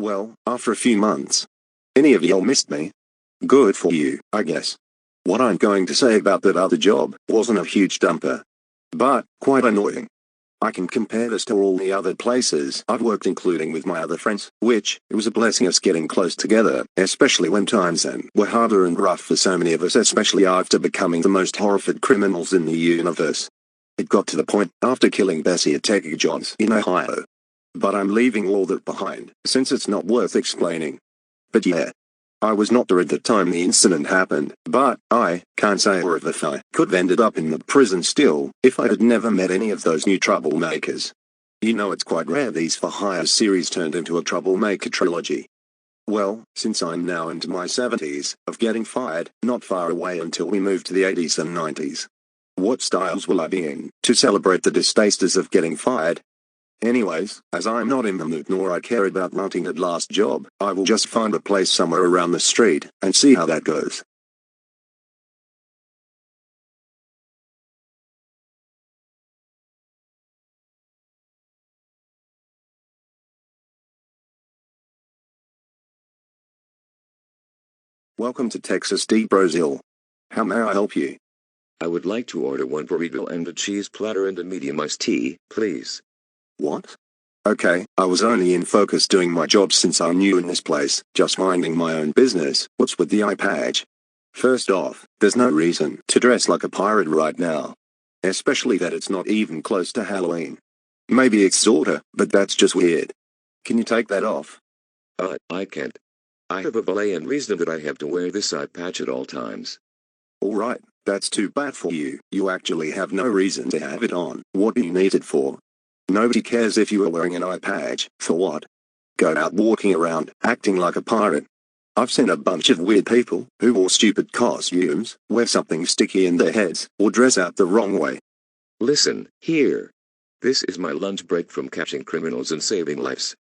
Well, after a few months. Any of y'all missed me? Good for you, I guess. What I'm going to say about that other job wasn't a huge dumper, but quite annoying. I can compare this to all the other places I've worked, including with my other friends, which it was a blessing us getting close together, especially when times then were harder and rough for so many of us, especially after becoming the most horrified criminals in the universe. It got to the point after killing Bessie at Techie John's in Ohio. But I'm leaving all that behind, since it's not worth explaining. But yeah. I was not there at the time the incident happened, but I can't say or if I could have ended up in the prison still, if I had never met any of those new troublemakers. You know, it's quite rare these For Hire series turned into a troublemaker trilogy. Well, since I'm now into my 70s, of getting fired, not far away until we move to the 80s and 90s. What styles will I be in to celebrate the distasters of getting fired? Anyways, as I'm not in the mood nor I care about wanting that last job, I will just find a place somewhere around the street, and see how that goes. Welcome to Texas Deep Brazil. How may I help you? I would like to order one burrito and a cheese platter and a medium iced tea, please. What? Okay, I was only in focus doing my job since I'm new in this place, just minding my own business. What's with the eye patch? First off, there's no reason to dress like a pirate right now. Especially that it's not even close to Halloween. Maybe it's sorta, but that's just weird. Can you take that off? I can't. I have a valet and reason that I have to wear this eye patch at all times. Alright, that's too bad for you. You actually have no reason to have it on. What do you need it for? Nobody cares if you are wearing an eye patch. For what? Go out walking around, acting like a pirate. I've seen a bunch of weird people who wore stupid costumes, wear something sticky in their heads, or dress out the wrong way. Listen, here. This is my lunch break from catching criminals and saving lives.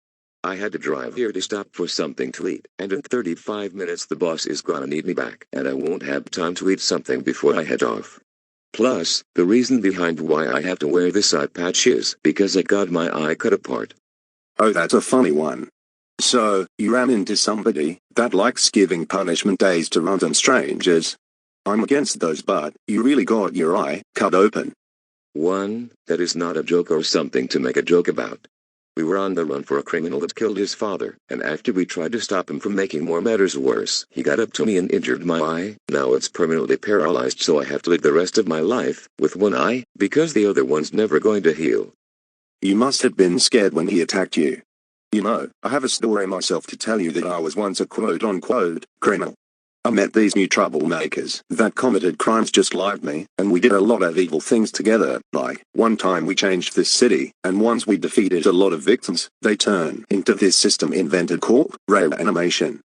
I had to drive here to stop for something to eat, and in 35 minutes the boss is gonna need me back, and I won't have time to eat something before I head off. Plus, the reason behind why I have to wear this eye patch is because I got my eye cut apart. Oh, that's a funny one. So, you ran into somebody that likes giving punishment days to random strangers? I'm against those, but you really got your eye cut open. One, that is not a joke or something to make a joke about. We were on the run for a criminal that killed his father, and after we tried to stop him from making more matters worse, he got up to me and injured my eye. Now it's permanently paralyzed, so I have to live the rest of my life with one eye, because the other one's never going to heal. You must have been scared when he attacked you. You know, I have a story myself to tell you that I was once a quote-unquote criminal. I met these new troublemakers that committed crimes just like me, and we did a lot of evil things together. Like, one time we changed this city, and once we defeated a lot of victims, they turned into this system invented called reanimation.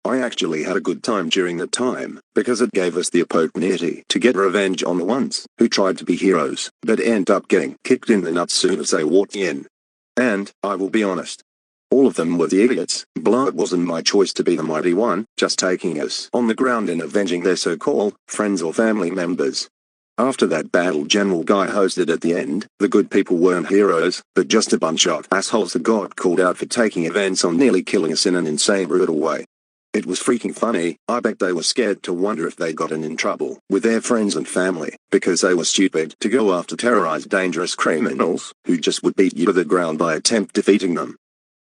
I actually had a good time during that time, because it gave us the opportunity to get revenge on the ones who tried to be heroes, but end up getting kicked in the nuts soon as they walked in. And, I will be honest, all of them were the idiots. It wasn't my choice to be the mighty one, just taking us on the ground and avenging their so-called friends or family members. After that battle General Guy hosted at the end, the good people weren't heroes, but just a bunch of assholes that got called out for taking events on nearly killing us in an insane brutal way. It was freaking funny. I bet they were scared to wonder if they gotten in trouble with their friends and family, because they were stupid to go after terrorized dangerous criminals, who just would beat you to the ground by attempt defeating them.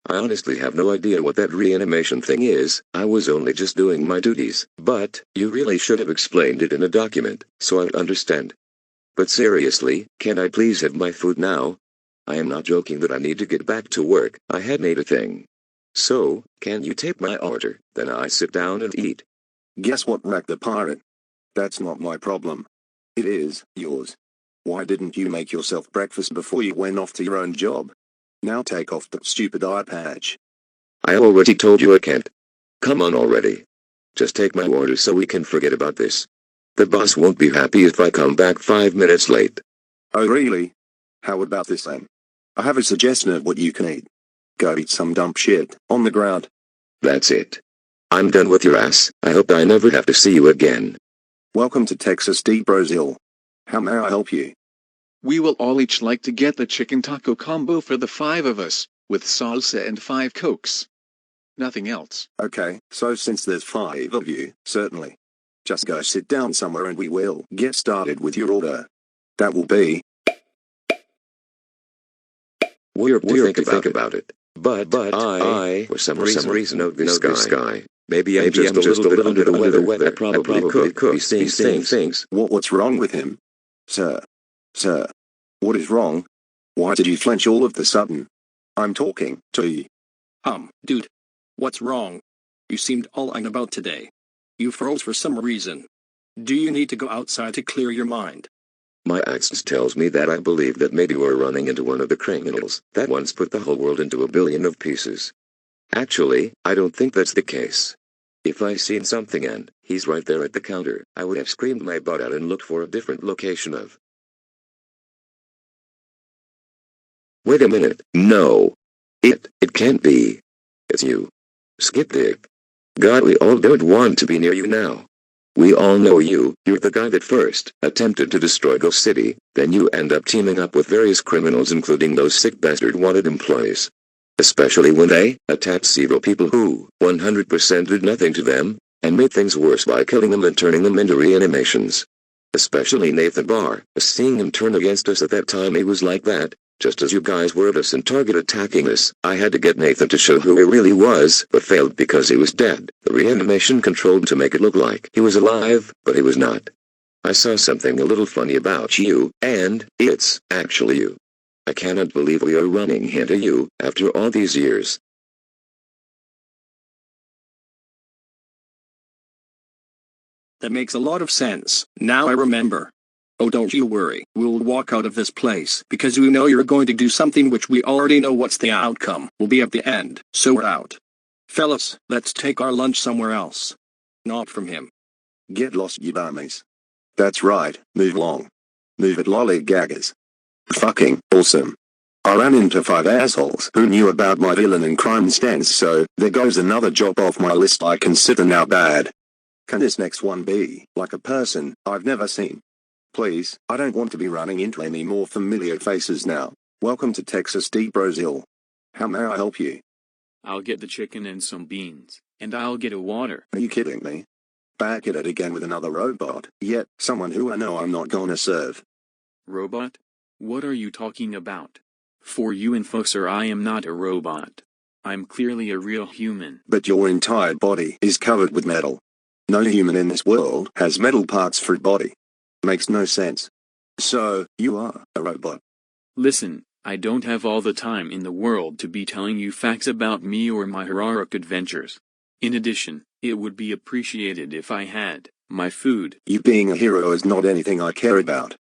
I honestly have no idea what that reanimation thing is. I was only just doing my duties, but you really should have explained it in a document, so I'd understand. But seriously, can I please have my food now? I am not joking that I need to get back to work. I had made a thing. So, can you take my order, then I sit down and eat. Guess what, Rack the Pirate? That's not my problem. It is yours. Why didn't you make yourself breakfast before you went off to your own job? Now take off that stupid eye patch. I already told you I can't. Come on already. Just take my order so we can forget about this. The boss won't be happy if I come back 5 minutes late. Oh really? How about this then? I have a suggestion of what you can eat. Go eat some dumb shit on the ground. That's it. I'm done with your ass. I hope I never have to see you again. Welcome to Texas Deep Brazil. How may I help you? We will all each like to get the chicken taco combo for the 5 of us, with salsa and 5 cokes. Nothing else. Okay, so since there's 5 of you, certainly. Just go sit down somewhere and we will get started with your order. That will be... We're to think about it. But I for some reason know this guy. Maybe I'm just a little bit under the weather. I probably could be seeing things. What's wrong with him? Sir, what is wrong? Why did you flinch all of the sudden? I'm talking to you. Dude. What's wrong? You seemed all about today. You froze for some reason. Do you need to go outside to clear your mind? My accent tells me that I believe that maybe we're running into one of the criminals that once put the whole world into a billion of pieces. Actually, I don't think that's the case. If I seen something and he's right there at the counter, I would have screamed my butt out and looked for a different location of... Wait a minute, no. It can't be. It's you. Skipdip. God, we all don't want to be near you now. We all know you. You're the guy that first attempted to destroy Ghost City, then you end up teaming up with various criminals including those sick bastard wanted employees. Especially when they attacked several people who 100% did nothing to them, and made things worse by killing them and turning them into reanimations. Especially Nathan Barr. Seeing him turn against us at that time, he was like that. Just as you guys were at us and target attacking us, I had to get Nathan to show who he really was, but failed because he was dead. The reanimation controlled to make it look like he was alive, but he was not. I saw something a little funny about you, and it's actually you. I cannot believe we are running into you after all these years. That makes a lot of sense. Now I remember. Oh, don't you worry, we'll walk out of this place because we know you're going to do something which we already know what's the outcome will be at the end, so we're out. Fellas, let's take our lunch somewhere else. Not from him. Get lost, you dummies. That's right, move along. Move it, lollygaggers. Fucking awesome. I ran into 5 assholes who knew about my villain and crime stance, so there goes another job off my list I consider now bad. Can this next one be like a person I've never seen? Please, I don't want to be running into any more familiar faces now. Welcome to Texas Deep Brazil. How may I help you? I'll get the chicken and some beans, and I'll get a water. Are you kidding me? Back at it again with another robot, yet someone who I know I'm not gonna serve. Robot? What are you talking about? For you info, sir, I am not a robot. I'm clearly a real human. But your entire body is covered with metal. No human in this world has metal parts for its body. Makes no sense. So, you are a robot. Listen, I don't have all the time in the world to be telling you facts about me or my heroic adventures. In addition, it would be appreciated if I had my food. You being a hero is not anything I care about.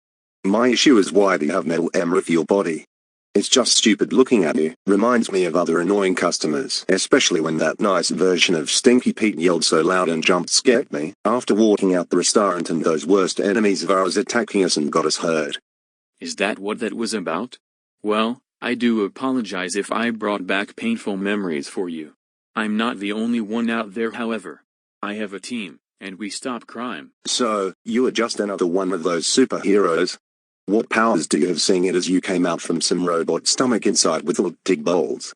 My issue is why do you have metal armor for your body? It's just stupid looking at you. Reminds me of other annoying customers, especially when that nice version of Stinky Pete yelled so loud and jump scared me after walking out the restaurant and those worst enemies of ours attacking us and got us hurt. Is that what that was about? Well, I do apologize if I brought back painful memories for you. I'm not the only one out there, however. I have a team, and we stop crime. So, you are just another one of those superheroes? What powers do you have, seeing it as you came out from some robot stomach inside with tig balls?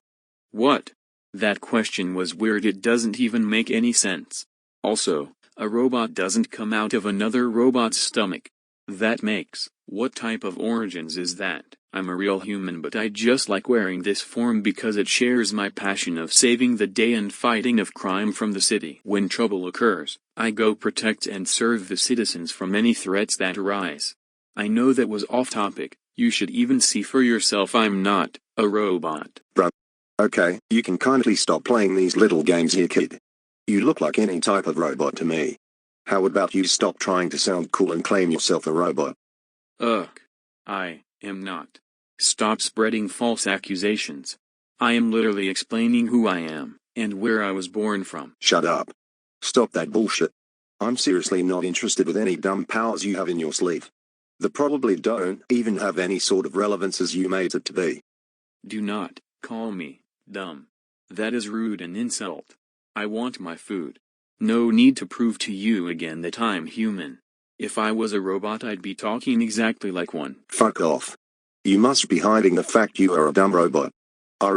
What? That question was weird. It doesn't even make any sense. Also, a robot doesn't come out of another robot's stomach. That makes... What type of origins is that? I'm a real human, but I just like wearing this form because it shares my passion of saving the day and fighting of crime from the city. When trouble occurs, I go protect and serve the citizens from any threats that arise. I know that was off topic. You should even see for yourself I'm not a robot. Bruh. Okay, you can kindly stop playing these little games here, kid. You look like any type of robot to me. How about you stop trying to sound cool and claim yourself a robot? Ugh. I am not. Stop spreading false accusations. I am literally explaining who I am, and where I was born from. Shut up. Stop that bullshit. I'm seriously not interested with any dumb powers you have in your sleeve. That probably don't even have any sort of relevance as you made it to be. Do not call me dumb. That is rude and insult. I want my food. No need to prove to you again that I'm human. If I was a robot, I'd be talking exactly like one. Fuck off. You must be hiding the fact you are a dumb robot. I